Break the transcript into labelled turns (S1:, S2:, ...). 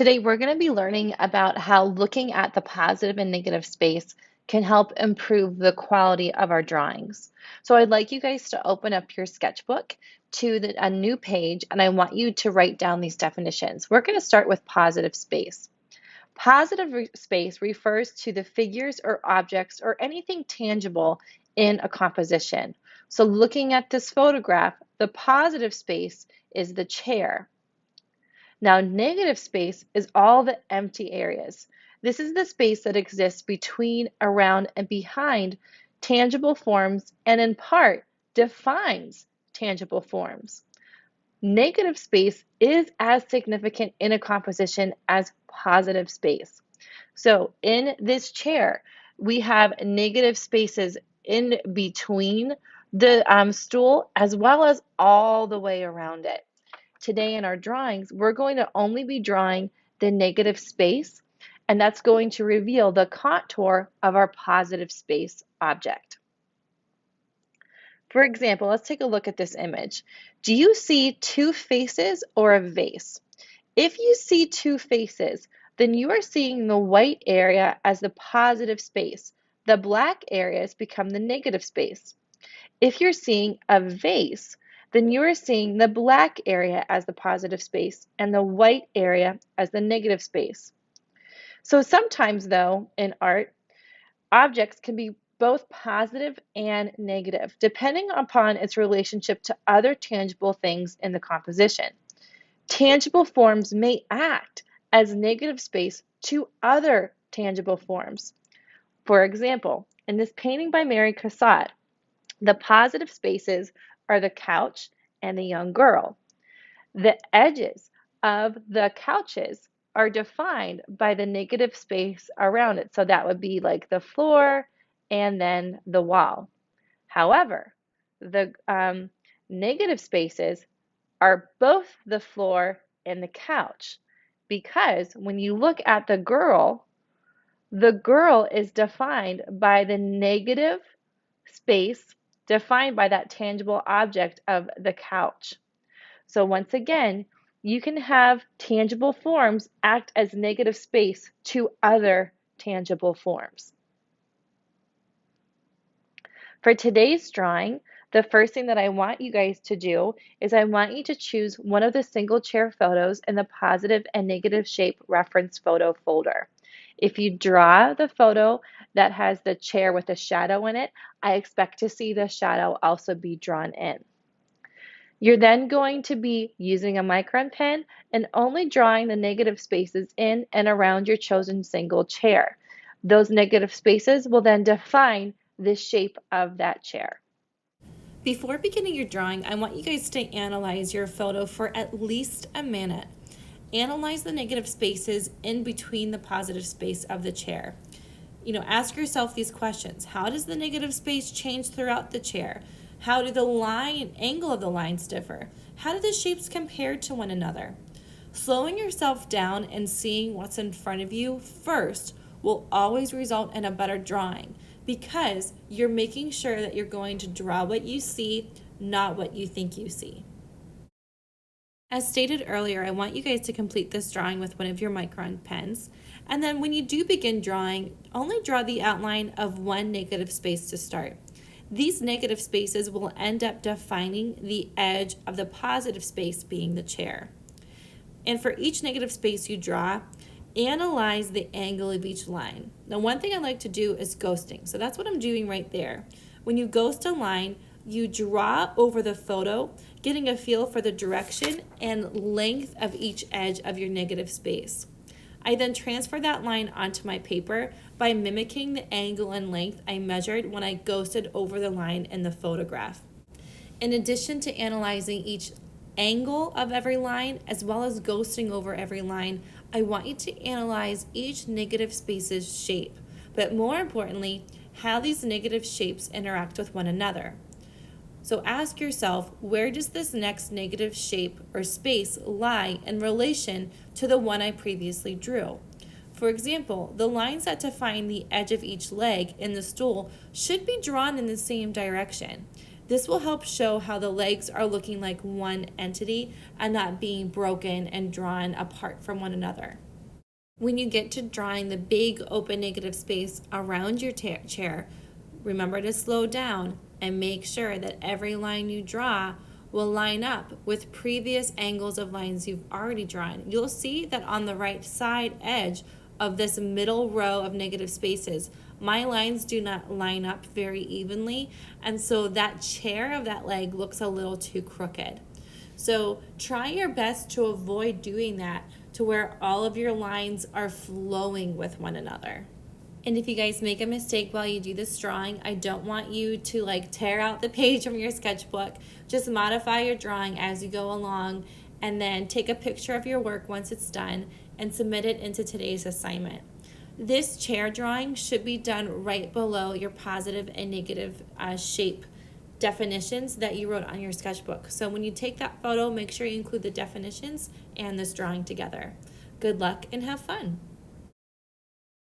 S1: Today, we're going to be learning about how looking at the positive and negative space can help improve the quality of our drawings. So I'd like you guys to open up your sketchbook to a new page, and I want you to write down these definitions. We're going to start with positive space. Space refers to the figures or objects or anything tangible in a composition. So looking at this photograph, the positive space is the chair. Now, negative space is all the empty areas. This is the space that exists between, around, and behind tangible forms and in part defines tangible forms. Negative space is as significant in a composition as positive space. So in this chair, we have negative spaces in between the stool as well as all the way around it. Today in our drawings, we're going to only be drawing the negative space, and that's going to reveal the contour of our positive space object. For example, let's take a look at this image. Do you see two faces or a vase? If you see two faces, then you are seeing the white area as the positive space. The black areas become the negative space. If you're seeing a vase, then you are seeing the black area as the positive space and the white area as the negative space. So sometimes, though, in art, objects can be both positive and negative, depending upon its relationship to other tangible things in the composition. Tangible forms may act as negative space to other tangible forms. For example, in this painting by Mary Cassatt, the positive spaces are the couch and the young girl. The edges of the couches are defined by the negative space around it. So that would be like the floor and then the wall. However, the negative spaces are both the floor and the couch because when you look at the girl is defined by the negative space defined by that tangible object of the couch. So once again, you can have tangible forms act as negative space to other tangible forms. For today's drawing, the first thing that I want you guys to do is I want you to choose one of the single chair photos in the positive and negative shape reference photo folder. If you draw the photo that has the chair with a shadow in it, I expect to see the shadow also be drawn in. You're then going to be using a micron pen and only drawing the negative spaces in and around your chosen single chair. Those negative spaces will then define the shape of that chair.
S2: Before beginning your drawing, I want you guys to analyze your photo for at least a minute. Analyze the negative spaces in between the positive space of the chair. Ask yourself these questions. How does the negative space change throughout the chair? How do the angle of the lines differ? How do the shapes compare to one another? Slowing yourself down and seeing what's in front of you first will always result in a better drawing because you're making sure that you're going to draw what you see, not what you think you see. As stated earlier, I want you guys to complete this drawing with one of your micron pens. And then when you do begin drawing, only draw the outline of one negative space to start. These negative spaces will end up defining the edge of the positive space being the chair. And for each negative space you draw, analyze the angle of each line. Now, one thing I like to do is ghosting. So that's what I'm doing right there. When you ghost a line, you draw over the photo, getting a feel for the direction and length of each edge of your negative space. I then transfer that line onto my paper by mimicking the angle and length I measured when I ghosted over the line in the photograph. In addition to analyzing each angle of every line as well as ghosting over every line, I want you to analyze each negative space's shape, but more importantly, how these negative shapes interact with one another. So ask yourself, where does this next negative shape or space lie in relation to the one I previously drew? For example, the lines that define the edge of each leg in the stool should be drawn in the same direction. This will help show how the legs are looking like one entity and not being broken and drawn apart from one another. When you get to drawing the big open negative space around your chair, remember to slow down and make sure that every line you draw will line up with previous angles of lines you've already drawn. You'll see that on the right side edge of this middle row of negative spaces, my lines do not line up very evenly, and so that chair of that leg looks a little too crooked. So try your best to avoid doing that to where all of your lines are flowing with one another. And if you guys make a mistake while you do this drawing, I don't want you to tear out the page from your sketchbook. Just modify your drawing as you go along, and then take a picture of your work once it's done and submit it into today's assignment. This chair drawing should be done right below your positive and negative shape definitions that you wrote on your sketchbook. So when you take that photo, make sure you include the definitions and this drawing together. Good luck and have fun.